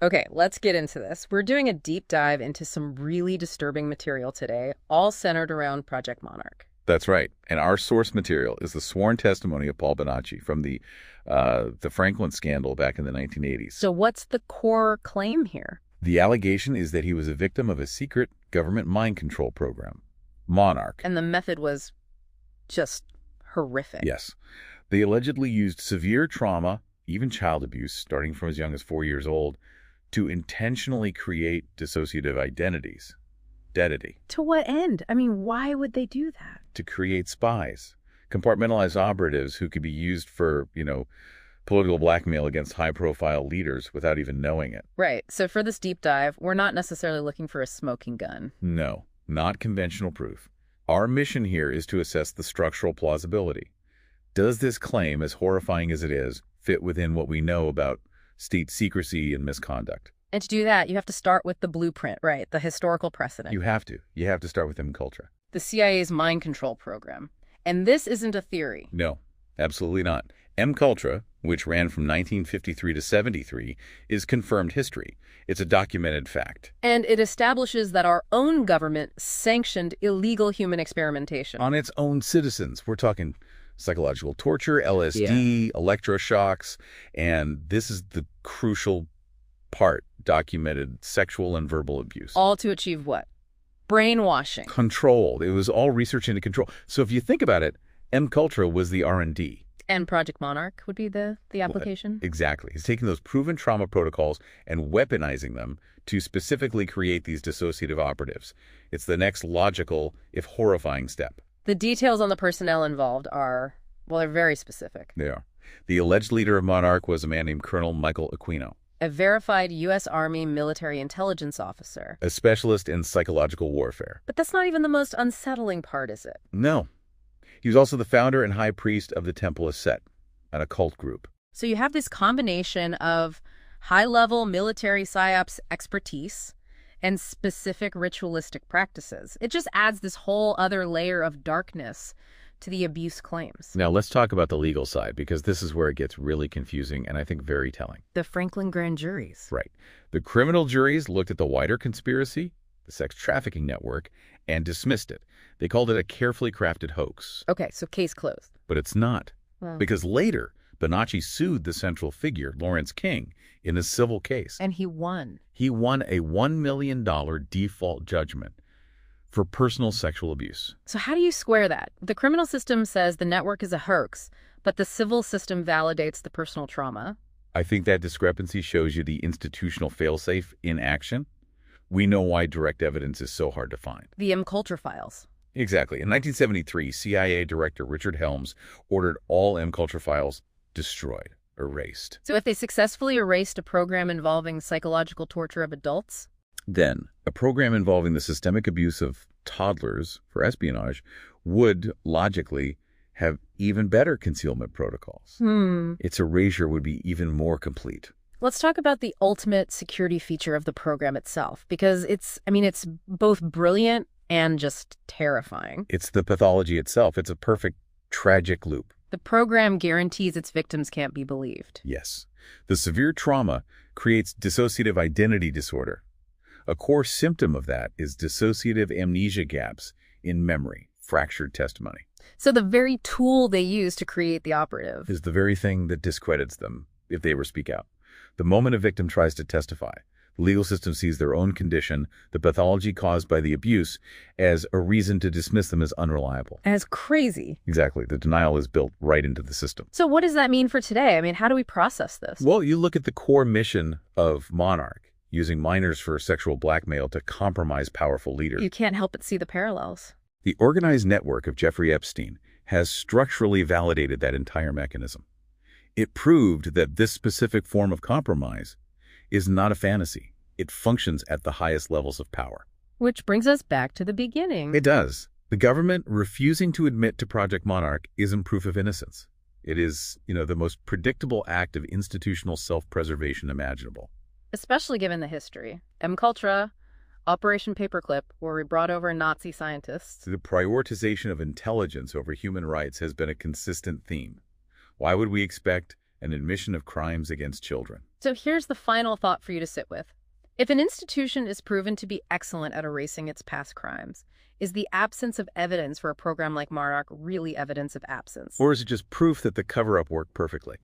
Okay, let's get into this. We're doing a deep dive into some really disturbing material today, all centered around Project Monarch. That's right. And our source material is the sworn testimony of Paul Bonacci from the Franklin scandal back in the 1980s. So what's the core claim here? The allegation is that he was a victim of a secret government mind control program, Monarch. And the method was just horrific. Yes. They allegedly used severe trauma, even child abuse, starting from as young as 4 years old, to intentionally create dissociative identities. Deity. To what end? I mean, why would they do that? To create spies, compartmentalized operatives who could be used for, political blackmail against high-profile leaders without even knowing it. Right. So for this deep dive, we're not necessarily looking for a smoking gun. No, not conventional proof. Our mission here is to assess the structural plausibility. Does this claim, as horrifying as it is, fit within what we know about state secrecy and misconduct? And to do that, you have to start with the blueprint, right? The historical precedent. You have to. You have to start with MKUltra. The CIA's mind control program. And this isn't a theory. No, absolutely not. MKUltra, which ran from 1953 to 73, is confirmed history. It's a documented fact. And it establishes that our own government sanctioned illegal human experimentation. On its own citizens. We're talking psychological torture, LSD, electroshocks, and this is the crucial part, documented sexual and verbal abuse. All to achieve what? Brainwashing. Control. It was all research into control. So if you think about it, MKUltra was the R&D. And Project Monarch would be the application? Exactly. It's taking those proven trauma protocols and weaponizing them to specifically create these dissociative operatives. It's the next logical, if horrifying, step. The details on the personnel involved are, well, they're very specific. They are. The alleged leader of Monarch was a man named Colonel Michael Aquino, a verified U.S. Army military intelligence officer. a specialist in psychological warfare. But that's not even the most unsettling part, is it? No. He was also the founder and high priest of the Temple of Set, an occult group. So you have this combination of high-level military psyops expertise and specific ritualistic practices. It just adds this whole other layer of darkness to the abuse claims. Now, let's talk about the legal side, because this is where it gets really confusing and I think very telling. The Franklin grand juries. Right. The criminal juries looked at the wider conspiracy, the sex trafficking network, and dismissed it. They called it a carefully crafted hoax. Okay, so case closed. But it's not. Wow. Because later, Bonacci sued the central figure, Lawrence King, in a civil case. And he won. He won a $1 million default judgment for personal sexual abuse. So how do you square that? The criminal system says the network is a hoax, but the civil system validates the personal trauma. I think that discrepancy shows you the institutional failsafe in action. We know why direct evidence is so hard to find. The MKUltra files. Exactly. In 1973, CIA Director Richard Helms ordered all MKUltra files destroyed, erased. So if they successfully erased a program involving psychological torture of adults? Then, a program involving the systemic abuse of toddlers for espionage would, logically, have even better concealment protocols. Its erasure would be even more complete. Let's talk about the ultimate security feature of the program itself, because it's both brilliant and just terrifying. It's the pathology itself. It's a perfect, tragic loop. The program guarantees its victims can't be believed. Yes. The severe trauma creates dissociative identity disorder. A core symptom of that is dissociative amnesia gaps in memory, fractured testimony. So the very tool they use to create the operative is the very thing that discredits them if they ever speak out. The moment a victim tries to testify, the legal system sees their own condition, the pathology caused by the abuse, as a reason to dismiss them as unreliable. as crazy. Exactly. The denial is built right into the system. So what does that mean for today? I mean, how do we process this? Well, you look at the core mission of Monarch, using minors for sexual blackmail to compromise powerful leaders. You can't help but see the parallels. The organized network of Jeffrey Epstein has structurally validated that entire mechanism. It proved that this specific form of compromise is not a fantasy. It functions at the highest levels of power. Which brings us back to the beginning. It does. The government refusing to admit to Project Monarch isn't proof of innocence. It is, the most predictable act of institutional self-preservation imaginable. Especially given the history. MKUltra, Operation Paperclip, where we brought over Nazi scientists. The prioritization of intelligence over human rights has been a consistent theme. Why would we expect an admission of crimes against children. So here's the final thought for you to sit with. If an institution is proven to be excellent at erasing its past crimes, is the absence of evidence for a program like Monarch really evidence of absence? Or is it just proof that the cover-up worked perfectly?